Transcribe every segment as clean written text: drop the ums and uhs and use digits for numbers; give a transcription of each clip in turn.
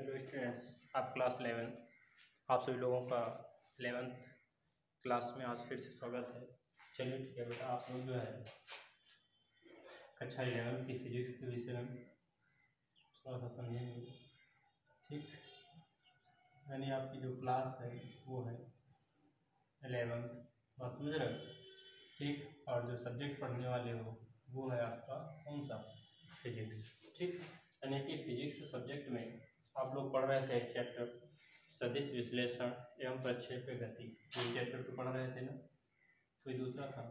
Hello students, आप class 11 आप सभी लोगों का 11th क्लास में आज फिर से स्वागत है। चलिए ठीक है बेटा, आप लोग जो है कक्षा 11 की फिजिक्स के विषय में थोड़ा सा समझेंगे। ठीक, यानी आपकी जो क्लास है वो है 11th, बात समझ रहे हो? ठीक, और जो सब्जेक्ट पढ़ने वाले हो वो है आपका कौन सा? फिजिक्स। ठीक, यानी कि फिजिक्स सब्जेक्ट में आप लोग पढ़ रहे थे एक चैप्टर सदिश विश्लेषण एवं प्रक्षेप्य गति। ये चैप्टर तो पढ़ रहे थे ना? कोई दूसरा था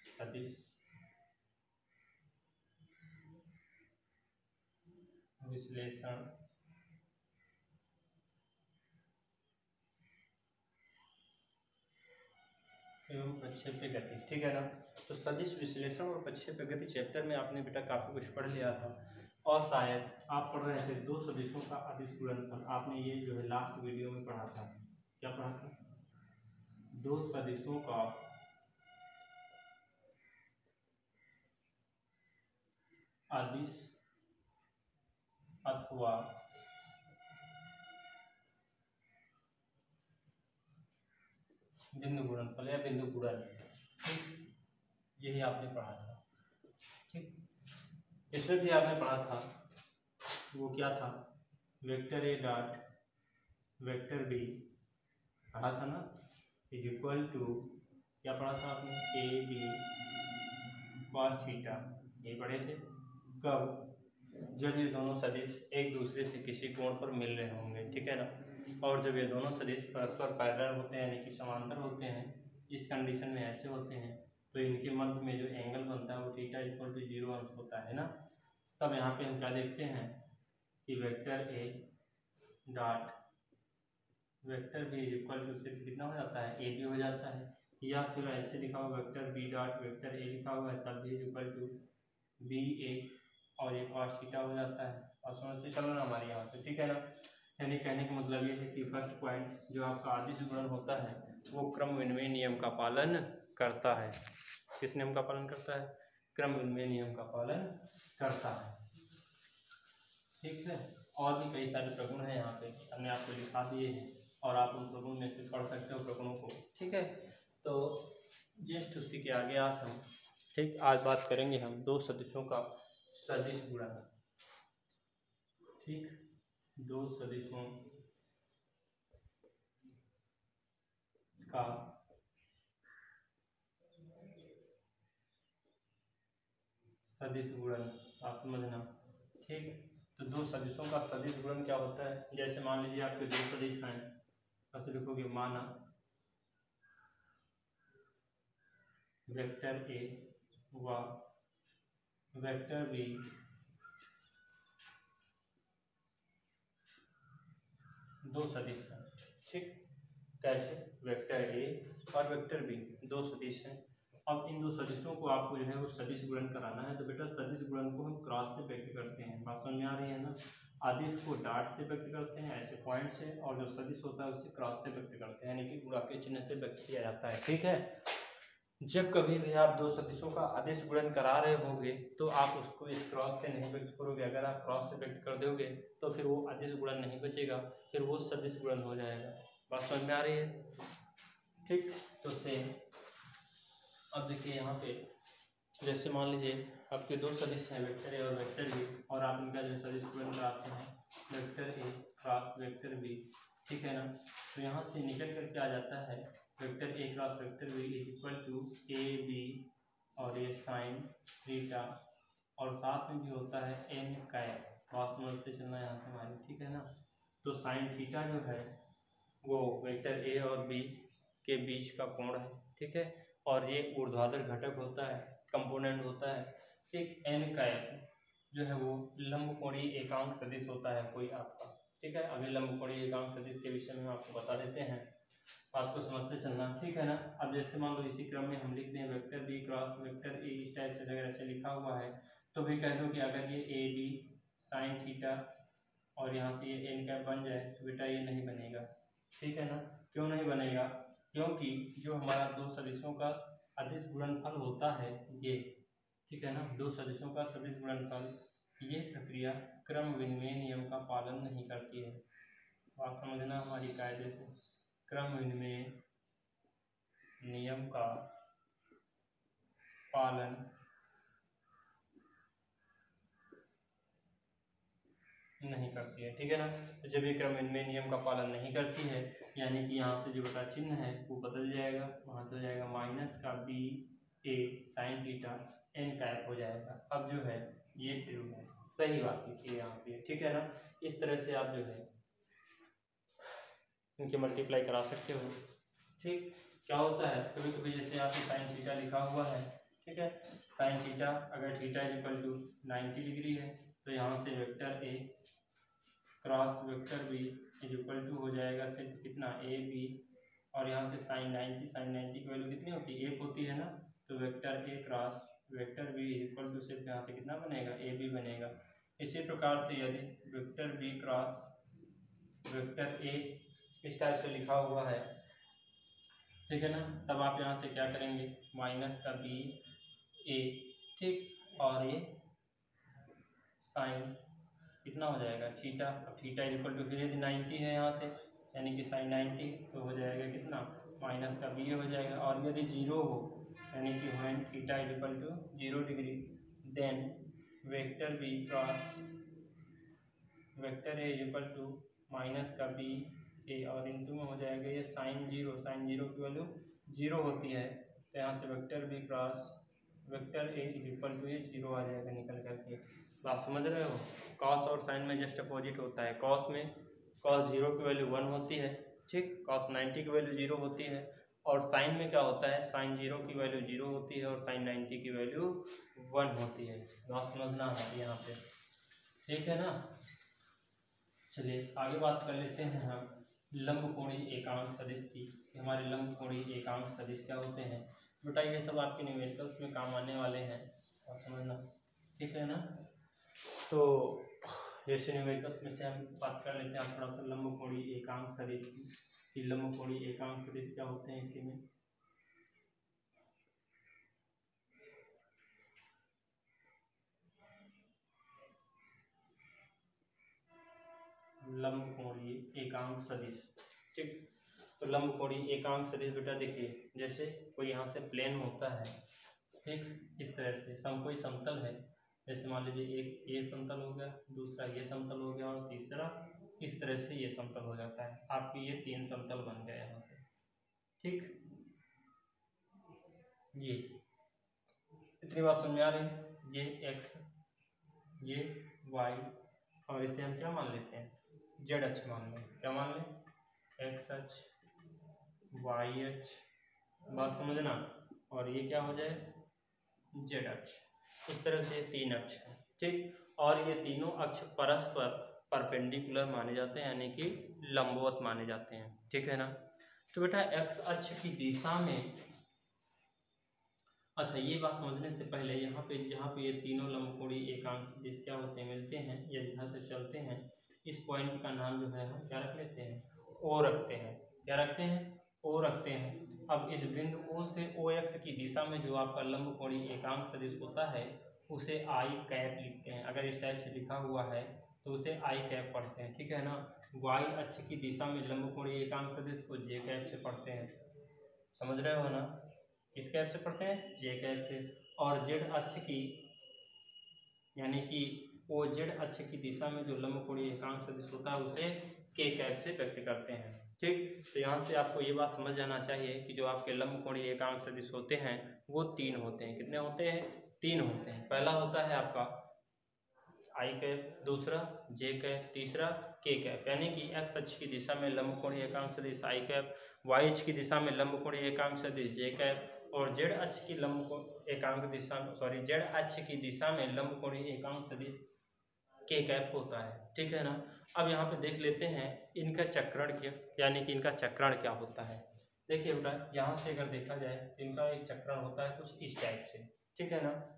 सदिश विश्लेषण एवं प्रक्षेप्य गति, ठीक है ना? तो सदिश विश्लेषण और प्रक्षेप्य गति चैप्टर में आपने बेटा काफी कुछ पढ़ लिया था, और शायद आप पढ़ रहे थे दो सदिशों का अदिश गुणनफल। आपने ये जो है लास्ट वीडियो में पढ़ा था। क्या पढ़ा था? दो सदिशों का अदिश अथवा बिंदु गुणनफल या बिंदु गुणन, ठीक, यही आपने पढ़ा था। ठीक, इसमें भी आपने पढ़ा था वो क्या था? Vector A dot vector B पढ़ा था ना, इज इक्वल टू क्या पढ़ा था आपने? A B cos theta. ये पढ़े थे कब? जब ये दोनों सदिश एक दूसरे से किसी कोण पर मिल रहे होंगे, ठीक है ना? और जब ये दोनों सदिश परस्पर पैरेलल होते हैं यानी कि समांतर होते हैं, इस कंडीशन में ऐसे होते हैं, तो इनके मध्य में जो एंगल बनता है वो थीटा इक्वल टू 0 अंश होता है ना। तब यहाँ पे हम क्या देखते हैं कि vector A dot vector B equal to सिर्फ कितना हो जाता है? ए बी हो जाता है, या फिर ऐसे लिखा हुआ vector B dot vector A लिखा हुआ है तब भी इक्वल टू बी ए और ये कॉस थीटा हो जाता है। और समझते चलो ना हमारे यहाँ से, ठीक है ना? यानी कहने का मतलब ये है कि फर्स्ट पॉइंट जो आपका अदिश गुणन होता है वो क्रम विनिमय नियम का पालन करता है। किस नियम का पालन करता है? क्रम विनिमय नियम का पालन करता है। ठीक है, और भी कई सारे प्रगुण हैं यहाँ पे, हमने आपको लिखा दिए हैं और आप उन प्रगुण में से पढ़ सकते हो प्रगुणों को। ठीक है, तो जस्ट उसी के आगे आज हम ठीक आज बात करेंगे हम दो सदिशों का सदिश गुणन। ठीक, दो सदिशों का सदिश गुणन आप समझना। ठीक, तो दो सदिशों का सदिश गुणन क्या होता है? जैसे मान लीजिए आपके दो सदिश हैं, ऐसे लिखोगे माना वेक्टर ए व वेक्टर बी दो सदिश हैं। ठीक, कैसे? वेक्टर ए और वेक्टर बी दो सदिश हैं। अब इन दो सदिशों को आपको जो है वो सदिश गुणन कराना है, तो बेटा सदिश गुणन को हम क्रॉस से व्यक्त करते हैं। बात समझ में आ रही है ना? आदिश को डॉट से व्यक्त करते हैं ऐसे पॉइंट से, और जो सदिश होता है उसे क्रॉस से व्यक्त करते हैं यानी कि गुणा के चिन्ह से व्यक्त किया जाता है। ठीक है, जब कभी भी आप दो सदिशों का अदिश गुणन करा रहे होंगे तो आप उसको इस क्रॉस से नहीं व्यक्त करोगे। अगर आप क्रॉस से व्यक्त कर दोगे तो फिर वो अदिश गुणन नहीं बचेगा, फिर वो सदिश गुणन हो जाएगा। बात समझ में आ रही है? ठीक, तो सेम अब देखिए यहाँ पे, जैसे मान लीजिए आपके दो सदिश हैं वेक्टर ए और वेक्टर बी, और आप इनका जो सदिश गुणन कराते हैं vector A cross vector B, ठीक है ना? तो यहाँ से निकल कर क्या आ जाता है? Vector A cross vector B is equal to A B और ये साइन थीटा, और साथ में भी होता है एन कैप। बात समझते चलना यहाँ से हमारी, ठीक है ना? तो साइन थीटा जो है वो वेक्टर ए और बी के बीच का कोण है, ठीक है? और ये ऊर्ध्वाधर घटक होता है, कंपोनेंट होता है। एक एन कैप जो है वो लंबकोणीय एकांक सदिश होता है कोई आपका, ठीक है? अभी लंबकोणीय एकांक सदिश के विषय में हम आपको बता देते हैं, आपको समझते चलना, ठीक है ना? अब जैसे मान लो इसी क्रम में हम लिख दें vector B cross vector A, इस टाइप से अगर ऐसे लिखा हुआ है तो भी कह दो कि अगर ये ए बी साइन थीटा और यहाँ से ये एन कैप बन जाए तो बेटा ये नहीं बनेगा, ठीक है ना? क्यों नहीं बनेगा? क्योंकि जो हमारा दो सदिशों का अदिश गुणनफल होता है ये, ठीक है ना? दो सदिशों का सदिश गुणनफल ये प्रक्रिया क्रम विनिमय नियम का पालन नहीं करती है। बात समझना हमारी कायदे से, क्रम विनिमय नियम का पालन नहीं करती है, ठीक है ना। तो जब ये क्रम विनिमय नियम का पालन नहीं करती है, यानी कि यहाँ से जो बटा चिन्ह है वो बदल जाएगा, वहाँ से हो जाएगा माइनस का बी ए साइन थीटा एन कैप हो जाएगा। अब जो है ये ट्रू है, सही बात लिखिए यहाँ पे, ठीक है ना। इस तरह से आप जो है इनके मल्टीप्लाई करा सकते हो। ठीक, क्या होता है कभी कभी जैसे आपने साइन थीटा लिखा हुआ है, ठीक है, साइन थीटा अगर theta is equal to 90 degree है तो यहाँ से vector A cross vector B is equal to हो जाएगा सिर्फ कितना ए बी, और यहाँ से साइन 90 की वैल्यू कितनी होती है 1 होती है ना, तो vector A cross vector B is equal to सिर्फ यहाँ से कितना बनेगा ए बी बनेगा। इसी प्रकार से यदि vector B cross vector A इस टाइप से लिखा हुआ है, ठीक है ना, तब आप यहाँ से क्या करेंगे माइनस का बी ए, ठीक, और ये साइन कितना हो जाएगा थीटा, अब थीटा इक्वल टू फिर यदि 90 है यहाँ से यानी कि साइन 90 तो हो जाएगा कितना माइनस का बी हो जाएगा, और यदि जीरो हो यानी कि when theta equal to 0 degree then vector B cross vector A equal to minus का बी ए, और इनटू में हो जाएगा ये साइन जीरो की वैल्यू 0 होती है, तो यहाँ से vector B cross vector A equal to ये 0 आ जाएगा निकल करके। बात समझ रहे हो, कॉस और साइन में जस्ट अपोजिट होता है, कॉस में कॉस 0 की वैल्यू 1 होती है, ठीक, कॉस 90 की वैल्यू 0 होती है, और साइन में क्या होता है साइन 0 की वैल्यू 0 होती है और साइन 90 की वैल्यू 1 होती है। बात समझना हमारी यहाँ पे, ठीक है ना। चलिए आगे बात कर लेते हैं हम लंबकोणीय एकांक सदिश की। हमारे लंबकोणीय एकांक सदिश क्या होते हैं बेटा, ये सब आपके न्यूमेरिकल्स में काम आने वाले हैं और समझना, ठीक है ना। तो जैसे न्यूमेरिकल्स में से हम बात कर लेते हैं थोड़ा सा लंबकोणीय एकांक सदिश की। लंबकोणीय एकांक सदिश क्या होते हैं इसी में, लंबकोणीय एकांक सदिश, ठीक। तो लंबकोणीय एकांक सदिश बेटा देखिए, जैसे कोई यहाँ से प्लेन होता है, ठीक, इस तरह से कोई समतल है, जैसे मान लीजिए एक ये समतल हो गया, दूसरा ये समतल हो गया और तीसरा इस तरह से ये समतल हो जाता है, आपकी ये 3 समतल बन गए यहाँ से, ठीक। ये इतनी बात समझ आ रही, ये एक्स ये वाई, और इसे हम क्या मान लेते हैं जेड अक्ष मान लें, क्या मान लें एक्स अक्ष वाई अक्ष, बात समझना, और ये क्या हो जाए जेड अक्ष। इस तरह से 3 अक्ष है, ठीक, और ये तीनों अक्ष परस्पर परपेंडिकुलर माने जाते हैं यानी कि लंबवत माने जाते हैं, ठीक है ना। तो बेटा एक्स अक्ष की दिशा में, अच्छा ये बात समझने से पहले यहाँ पे जहाँ पे ये तीनों लंबकोणीय एकांक सदिश क्या होते हैं मिलते हैं या जहाँ से चलते हैं, इस पॉइंट का नाम जो है हम क्या रख लेते हैं ओ रखते हैं, क्या रखते हैं ओ रखते हैं। अब इस बिंदु ओ से ओ एक्स की दिशा में जो आपका लंबकोणीय एकांक सदिश होता है उसे आई कैप लिखते हैं, अगर इस टाइप से लिखा हुआ है तो उसे आई कैप पढ़ते हैं, ठीक है ना। वाई अक्ष की दिशा में लंबकोणीय एकांक सदिश को जे कैप से पढ़ते हैं, समझ रहे हो ना, किस कैप से पढ़ते हैं जे कैप से, और जेड अक्ष की यानी कि वो जेड अक्ष की दिशा में जो लंबकोणीय एकांक सदिश होता है उसे के कैप से व्यक्त करते हैं, ठीक। तो यहाँ से आपको ये बात समझ जाना चाहिए कि जो आपके लंबकोणीय एकांक सदिश होते हैं वो 3 होते हैं, कितने होते हैं 3 होते हैं। पहला होता है आपका आई कैप, दूसरा जे कैप, तीसरा के कैप, यानी कि एक्स अक्ष की दिशा में लंबकोणीय एकांक सदिश आई कैप, वाई अक्ष की दिशा में लंबकोणीय एकांक सदिश जे कैप, और जेड अक्ष की जेड अक्ष की दिशा में लंबकोणीय एकांक सदिश के कैप होता है, ठीक है ना। अब यहाँ पे देख लेते हैं इनका चक्रण क्या, यानी कि इनका चक्रण क्या होता है। देखिए बेटा यहाँ से अगर देखा जाए तो इनका एक चक्रण होता है कुछ इस टाइप से, ठीक है ना,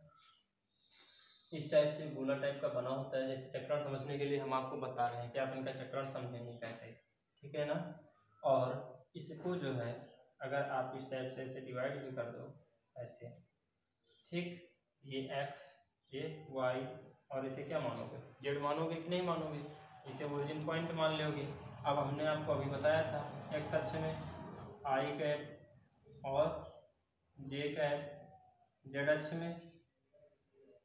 इस टाइप से गोला टाइप का बना होता है। जैसे चक्रण समझने के लिए हम आपको बता रहे हैं कि आप इनका चक्रण समझेंगे कैसे, ठीक है ना। और इसको जो है अगर आप इस टाइप से ऐसे डिवाइड भी कर दो ऐसे, ठीक, ये एक्स ये वाई और इसे क्या मानोगे, जेड मानोगे कि नहीं मानोगे, इसे ओरिजिन पॉइंट मान लोगे। अब हमने आपको अभी बताया था एक्स अक्ष में आई कैप और जे कैप, जेड अक्ष में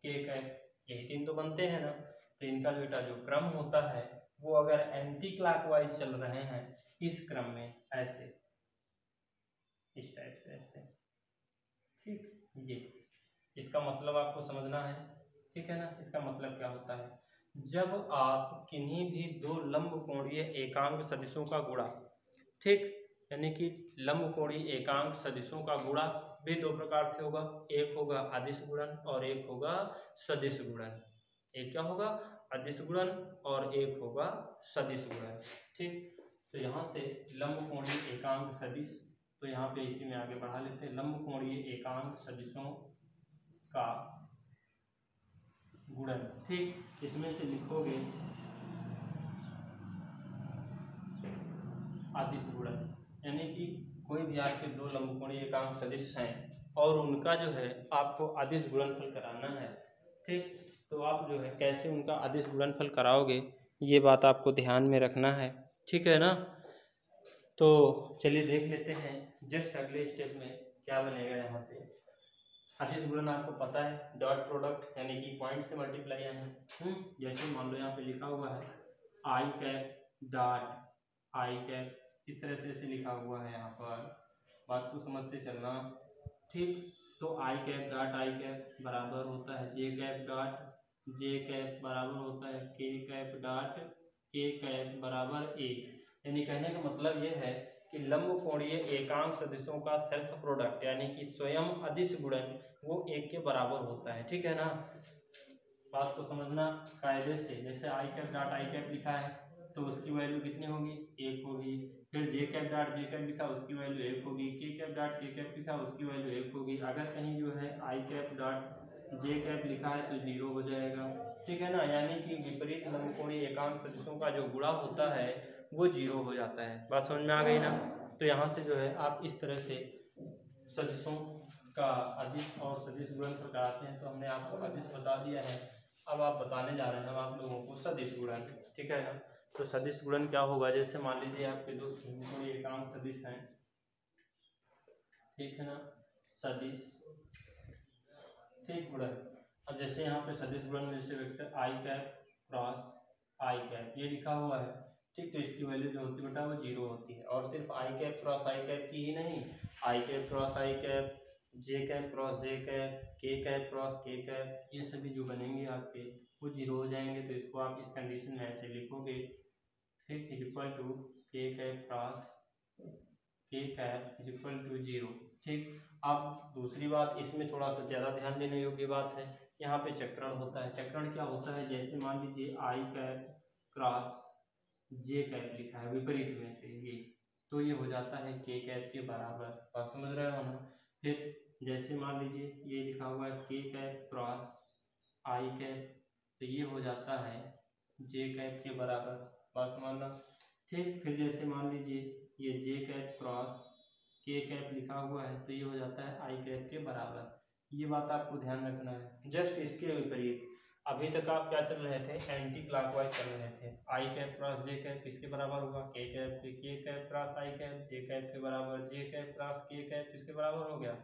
के कैप, यही तीन तो बनते हैं ना। तो इनका बेटा जो क्रम होता है वो अगर एंटी क्लॉकवाइज चल रहे हैं इस क्रम में, ऐसे इस टाइप से ऐसे, ठीक, ये इसका मतलब आपको समझना है, ठीक है ना। इसका मतलब क्या होता है, जब आप किन्हीं भी दो लंबकोणीय एकांक सदिशों का गुणा, ठीक, यानी कि लंबकोणीय एकांक सदिशों का गुणा भी दो प्रकार से होगा, एक होगा अदिश गुणन और एक होगा सदिश गुणन। एक क्या होगा, अदिश गुणन और एक होगा सदिश गुणन, ठीक। तो यहाँ से लंबकोणीय एकांक सदिश, तो यहाँ पे इसी में आगे बढ़ा लेते हैं, लंबकोणीय एकांक सदिशों का गुणन, ठीक। इसमें से लिखोगे अदिश गुणन, यानी कि कोई भी आपके दो लंबकोणीय एकांक सदिश हैं और उनका जो है आपको अदिश गुणनफल कराना है, ठीक। तो आप जो है कैसे उनका अदिश गुणनफल कराओगे ये बात आपको ध्यान में रखना है, ठीक है ना। तो चलिए देख लेते हैं जस्ट अगले स्टेप में क्या बनेगा। यहाँ से अदिश गुणन आपको पता है, डॉट प्रोडक्ट यानी कि पॉइंट से मल्टीप्लाई है। जैसे मान लो यहाँ पे लिखा हुआ है आई कैप डॉट आई कैप, इस तरह से ऐसे लिखा हुआ है यहाँ पर, बात को समझते चलना, ठीक। तो आई कैप डॉट आई कैप बराबर होता है जे कैप डॉट जे कैप बराबर होता है के कैप डॉट के कैप बराबर ए। यानी कहने का मतलब ये है कि लंबकोणीय एकांक सदिशों का सेल्फ प्रोडक्ट यानी कि स्वयं अदिश गुणन वो एक के बराबर होता है, ठीक है ना। बात को समझना कायदे से, जैसे आई कैप डॉट आई कैप लिखा है तो उसकी वैल्यू कितनी होगी, एक होगी। फिर जे कैप डॉट जे कैप लिखा उसकी वैल्यू एक होगी, के कैप डॉट के कैप लिखा उसकी वैल्यू एक होगी। अगर कहीं जो है आई कैप डॉट जे कैप लिखा है तो जीरो हो जाएगा, ठीक है ना। यानी कि विपरीत लंबकोणीय एकांक सदिशों का जो गुणा होता है वो जीरो हो जाता है। बात समझ में आ गई ना। तो यहाँ से जो है आप इस तरह से सदिशों का अदिश और सदिश गुणनफल कराते हैं। तो हमने आपको अदिश बता दिया है, अब आप बताने जा रहे हैं हम आप लोगों को सदिश गुणन, ठीक है ना। तो सदिश गुणन क्या होगा, जैसे मान लीजिए आपके दो लंबकोणीय एकांक सदिश हैं, ठीक है ना, सदिश, ठीक, गुणन। अब जैसे यहाँ पे सदिश गुणन में जैसे vector I cap cross I cap ये लिखा हुआ है, ठीक। तो इसकी वैल्यू जो होती है बेटा वो जीरो होती है। और सिर्फ आई कैप क्रॉस आई कैप की ही नहीं, आई cap cross I cap, J cap cross J cap, के कैप क्रॉस के कैप, ये सभी जो बनेंगे आपके वो जीरो हो जाएंगे। तो इसको आप इस कंडीशन में ऐसे लिखोगे, ठीक, is equal to K cap cross K cap is equal to zero, ठीक। अब दूसरी बात इसमें थोड़ा सा ज़्यादा ध्यान देने योग्य बात है, यहाँ पे चक्रण होता है। चक्रण क्या होता है, जैसे मान लीजिए आई कैप क्रॉस जे कैप लिखा है विपरीत में से ये, तो ये हो जाता है के कैप के बराबर। बात समझ रहे हो ना। फिर जैसे मान लीजिए ये लिखा हुआ है के कैप क्रॉस आई कैप, तो ये हो जाता है जे कैप के बराबर। बात समझना, ठीक। फिर जैसे मान लीजिए ये जे कैप क्रॉस के कैप लिखा हुआ है तो ये हो जाता है आई कैप के बराबर। ये बात आपको ध्यान रखना है। जस्ट इसके विपरीत अभी तक आप क्या चल रहे थे, एंटी क्लॉकवाइज चल रहे थे। आई कैप क्रॉस जे कैप किसके बराबर होगा, के कैप के cap cross I cap J cap के बराबर, जे कैप क्रॉस के कैप किसके बराबर हो गया,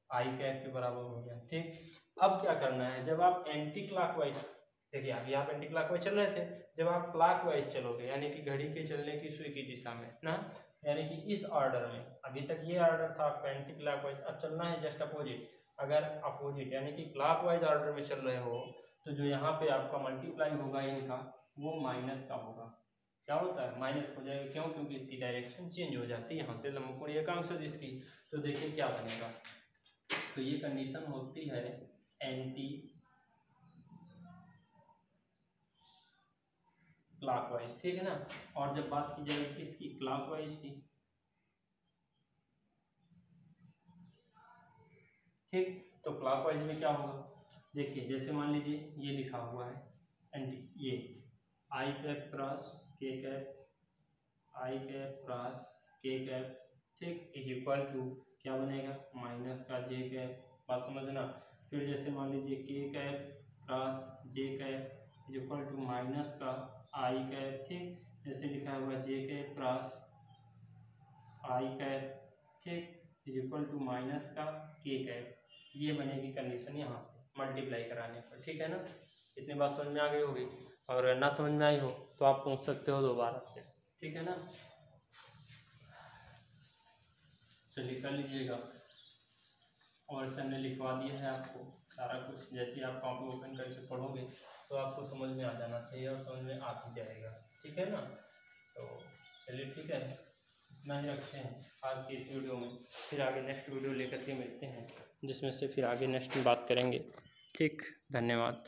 आई कैप के बराबर हो गया, ठीक। अब क्या करना है, जब आप एंटी क्लॉकवाइज, देखिए अभी आप एंटी क्लॉकवाइज चल रहे थे, जब आप क्लॉकवाइज चलोगे यानी कि घड़ी के चलने की सुई की दिशा में ना, यानी कि इस ऑर्डर में, अभी तक ये ऑर्डर था आपका एंटी क्लॉकवाइज, अब चलना है जस्ट अपोजिट। अगर अपोजिट यानी कि क्लॉकवाइज ऑर्डर में चल रहे हो तो जो यहाँ पे आपका मल्टीप्लाई होगा इनका वो माइनस का होगा। क्या होता है, माइनस हो जाएगा, क्यों, क्योंकि इसकी डायरेक्शन चेंज हो जाती है यहाँ से लंबकोणीय एकांक सदिश की। तो देखिए क्या बनेगा, तो ये कंडीशन होती है एंटी क्लॉकवाइज, ठीक है ना। और जब बात की जाए किसकी, क्लॉकवाइज की, ठीक। तो क्लॉकवाइज में क्या होगा, देखिए जैसे मान लीजिए ये लिखा हुआ है एंटी, ये आई कैप क्रॉस के कैप, आई कैप क्रॉस के कैप, ठीक, इज इक्वल टू क्या बनेगा, माइनस का जे कैप। बात समझना। फिर जैसे मान लीजिए K cap cross J cap is equal to minus का आई कैप, ठीक, जैसे लिखा हुआ J cap cross I cap, ठीक, इज इक्वल टू माइनस का के कैप। ये बनेगी कंडीशन यहाँ से मल्टीप्लाई कराने पर, ठीक है ना। इतनी बात समझ में आ गई होगी, और ना समझ में आई हो तो आप पूछ सकते हो दोबारा से, ठीक है ना। चलिए कर लीजिएगा, और सर ने लिखवा दिया है आपको सारा कुछ। जैसे आप कॉपी ओपन करके पढ़ोगे तो आपको समझ में आ जाना चाहिए, और समझ में आ भी जाएगा, ठीक है ना। तो चलिए ठीक है, इतना ही रखते हैं आज की इस वीडियो में। फिर आगे नेक्स्ट वीडियो लेकर के मिलते हैं, जिसमें से फिर आगे नेक्स्ट में बात करेंगे, ठीक। धन्यवाद।